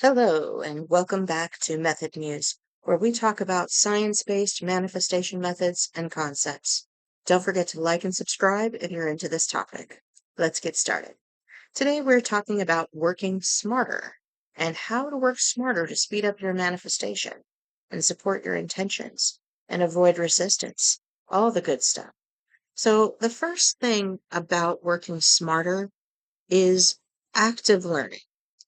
Hello, and welcome back to Method Muse, where we talk about science-based manifestation methods and concepts. Don't forget to like and subscribe if you're into this topic. Let's get started. Today we're talking about working smarter and how to work smarter to speed up your manifestation and support your intentions and avoid resistance, all the good stuff. So the first thing about working smarter is active learning.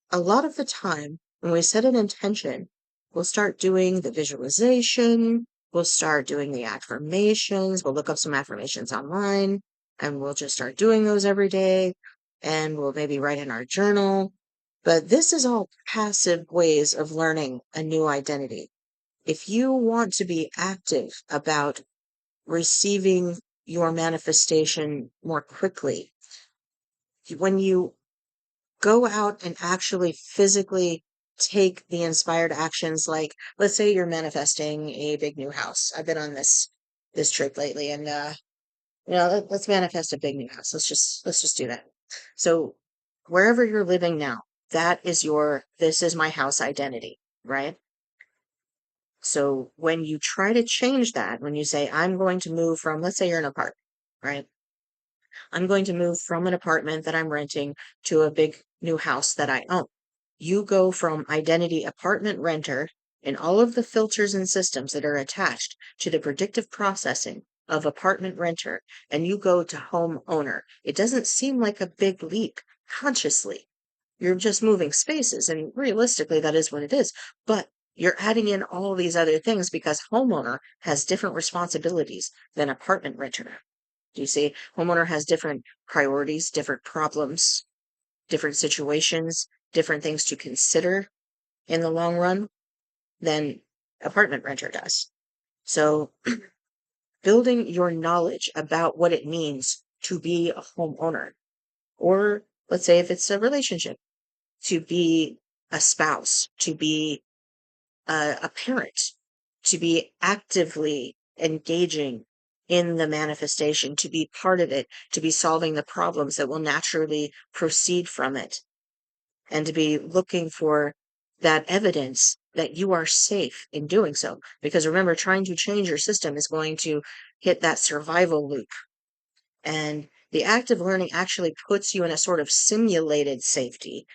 A lot of the time, when we set an intention, we'll start doing the visualization, we'll start doing the affirmations, we'll look up some affirmations online, and we'll just start doing those every day, and we'll maybe write in our journal. But this is all passive ways of learning a new identity. If you want to be active about receiving your manifestation more quickly, when you go out and actually physically take the inspired actions, like let's say you're manifesting a big new house. I've been on this trip lately, and let's manifest a big new house. Let's just do that. So wherever you're living now, that is your this is my house identity, right? So when you try to change that, when you say I'm going to move from, let's say you're in an apartment, right? I'm going to move from an apartment that I'm renting to a big new house that I own. You go from identity apartment renter and all of the filters and systems that are attached to the predictive processing of apartment renter, and you go to home owner. It doesn't seem like a big leap consciously. You're just moving spaces, and realistically, that is what it is. But you're adding in all these other things because homeowner has different responsibilities than apartment renter. Do you see? Homeowner has different priorities, different problems, different situations, different things to consider in the long run than apartment renter does. So building your knowledge about what it means to be a homeowner, or let's say if it's a relationship, to be a spouse, to be a parent, to be actively engaging in the manifestation, to be part of it, to be solving the problems that will naturally proceed from it, and to be looking for that evidence that you are safe in doing so. Because remember, trying to change your system is going to hit that survival loop. And the active learning actually puts you in a sort of simulated safety.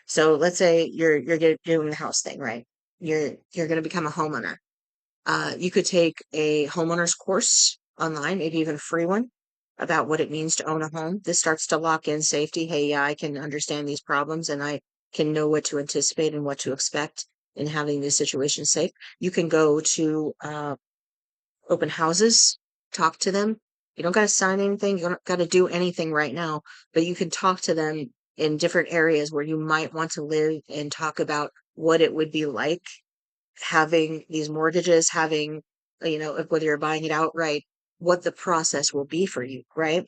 So let's say you're doing the house thing, right? You're going to become a homeowner. You could take a homeowner's course online, maybe even a free one, about what it means to own a home. This starts to lock in safety. Hey, yeah, I can understand these problems and I can know what to anticipate and what to expect in having these situations safe. You can go to open houses, talk to them. You don't got to sign anything. You don't got to do anything right now, but you can talk to them in different areas where you might want to live and talk about what it would be like having these mortgages, having, whether you're buying it outright, what the process will be for you, right?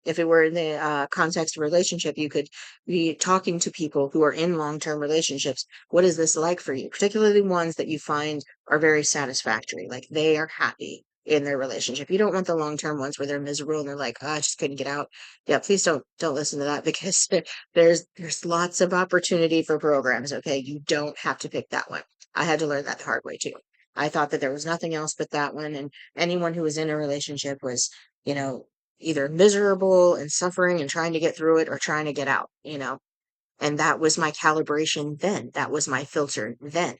If it were in the context of a relationship, you could be talking to people who are in long-term relationships. What is this like for you? Particularly ones that you find are very satisfactory, like they are happy in their relationship. You don't want the long-term ones where they're miserable and they're like, oh, I just couldn't get out. Yeah, please don't listen to that because there's lots of opportunity for programs. Okay, you don't have to pick that one. I had to learn that the hard way too. I thought that there was nothing else but that one, and anyone who was in a relationship was, you know, either miserable and suffering and trying to get through it or trying to get out. And that was my calibration then. That was my filter then.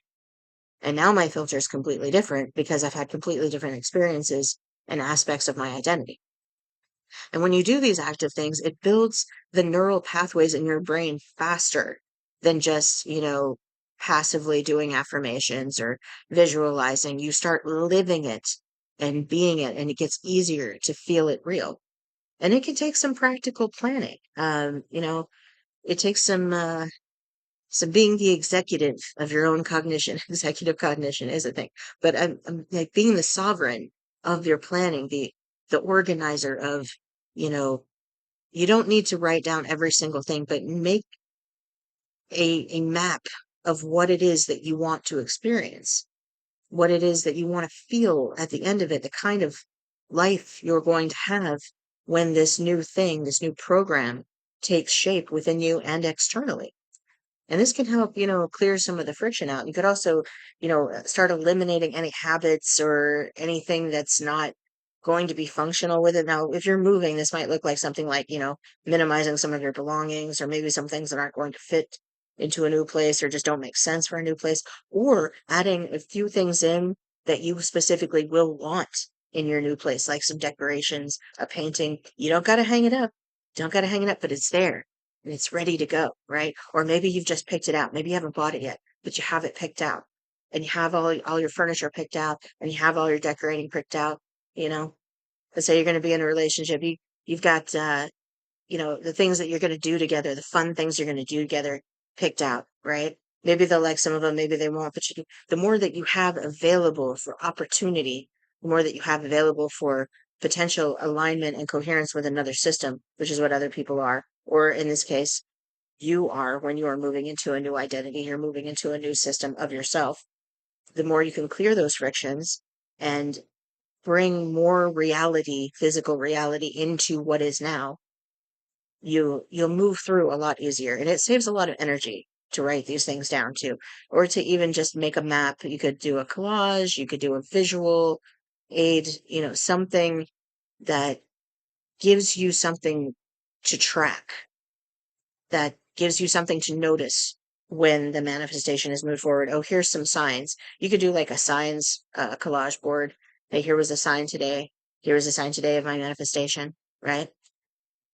And now my filter is completely different because I've had completely different experiences and aspects of my identity. And when you do these active things, it builds the neural pathways in your brain faster than just, passively doing affirmations or visualizing. You start living it and being it, and it gets easier to feel it real. And it can take some practical planning. It takes some being the executive of your own cognition. Executive cognition is a thing, but I'm like being the sovereign of your planning, the organizer of, you know, you don't need to write down every single thing, but make a map of what it is that you want to experience, what it is that you want to feel at the end of it, the kind of life you're going to have when this new thing, this new program takes shape within you and externally. And this can help, clear some of the friction out. You could also, start eliminating any habits or anything that's not going to be functional with it. Now, if you're moving, this might look like something like, minimizing some of your belongings or maybe some things that aren't going to fit into a new place or just don't make sense for a new place, or adding a few things in that you specifically will want in your new place, like some decorations, a painting. You don't got to hang it up. Don't got to hang it up, but it's there and it's ready to go, right? Or maybe you've just picked it out. Maybe you haven't bought it yet, but you have it picked out and you have all your furniture picked out and you have all your decorating picked out, you know. Let's say you're going to be in a relationship. You've got, the things that you're going to do together, the fun things you're going to do together picked out, right? Maybe they'll like some of them, maybe they won't, but the more that you have available for opportunity, the more that you have available for potential alignment and coherence with another system, which is what other people are, or in this case, you are when you are moving into a new identity, you're moving into a new system of yourself. The more you can clear those frictions and bring more reality, physical reality into what is now, you'll move through a lot easier, and it saves a lot of energy to write these things down too, or to even just make a map. You could do a collage, you could do a visual aid, something that gives you something to track, that gives you something to notice when the manifestation is moved forward. Oh, here's some signs. You could do like a signs collage board. Hey, here was a sign today. Here was a sign today of my manifestation, right?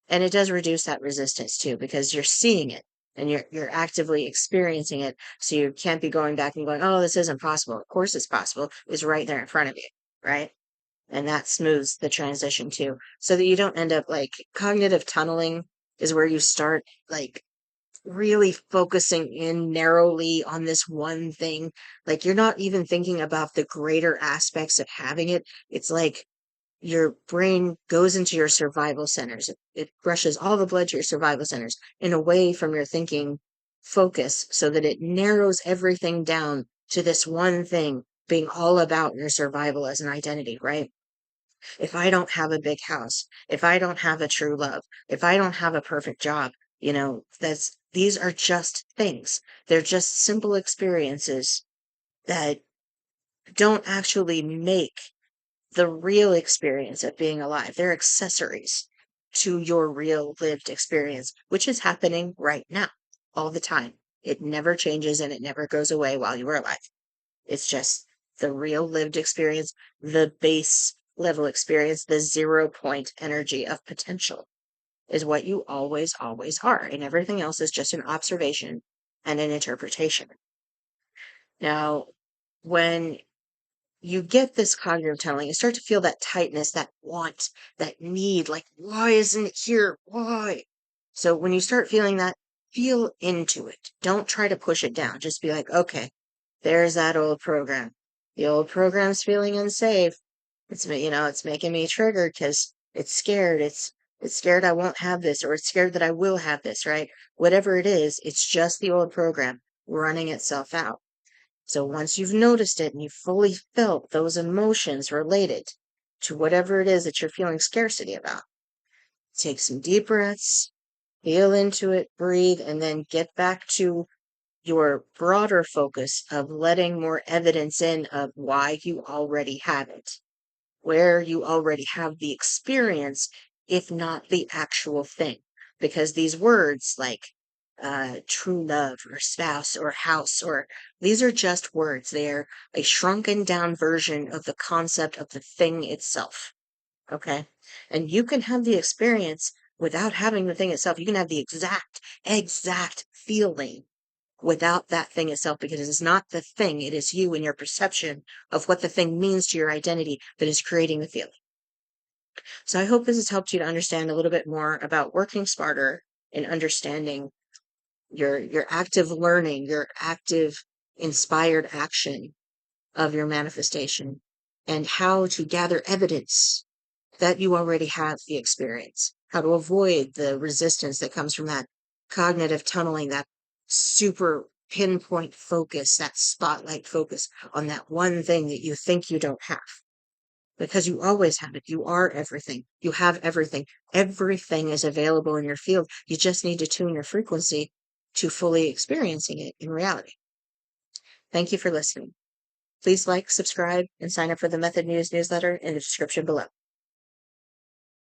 And it does reduce that resistance too, because you're seeing it and you're actively experiencing it. So you can't be going back and going, oh, this isn't possible. Of course it's possible. It's right there in front of you, right? And that smooths the transition too, so that you don't end up like cognitive tunneling is where you start like really focusing in narrowly on this one thing. Like you're not even thinking about the greater aspects of having it. It's like your brain goes into your survival centers. It rushes all the blood to your survival centers and away from your thinking focus so that it narrows everything down to this one thing being all about your survival as an identity, right? If I don't have a big house, if I don't have a true love, if I don't have a perfect job, these are just things. They're just simple experiences that don't actually make the real experience of being alive. They're accessories to your real lived experience, which is happening right now, all the time. It never changes and it never goes away while you are alive. It's just the real lived experience, the base level experience, the 0 point energy of potential is what you always, always are. And everything else is just an observation and an interpretation. Now, when you get this cognitive tunneling, you start to feel that tightness, that want, that need, like, why isn't it here? Why? So when you start feeling that, feel into it. Don't try to push it down. Just be like, okay, there's that old program. The old program's feeling unsafe. It's making me triggered because it's scared. It's scared I won't have this, or it's scared that I will have this, right? Whatever it is, it's just the old program running itself out. So once you've noticed it and you've fully felt those emotions related to whatever it is that you're feeling scarcity about, take some deep breaths, feel into it, breathe, and then get back to your broader focus of letting more evidence in of why you already have it, where you already have the experience, if not the actual thing. Because these words like true love or spouse or house, or these are just words. They're a shrunken down version of the concept of the thing itself. Okay. And you can have the experience without having the thing itself. You can have the exact feeling without that thing itself, because it is not the thing, it is you and your perception of what the thing means to your identity that is creating the feeling. So I hope this has helped you to understand a little bit more about working smarter and understanding your active learning, your active inspired action of your manifestation, and how to gather evidence that you already have the experience, how to avoid the resistance that comes from that cognitive tunneling, that super pinpoint focus, that spotlight focus on that one thing that you think you don't have. Because you always have it. You are everything. You have everything. Everything is available in your field. You just need to tune your frequency to fully experiencing it in reality. Thank you for listening. Please like, subscribe, and sign up for the Method News newsletter in the description below.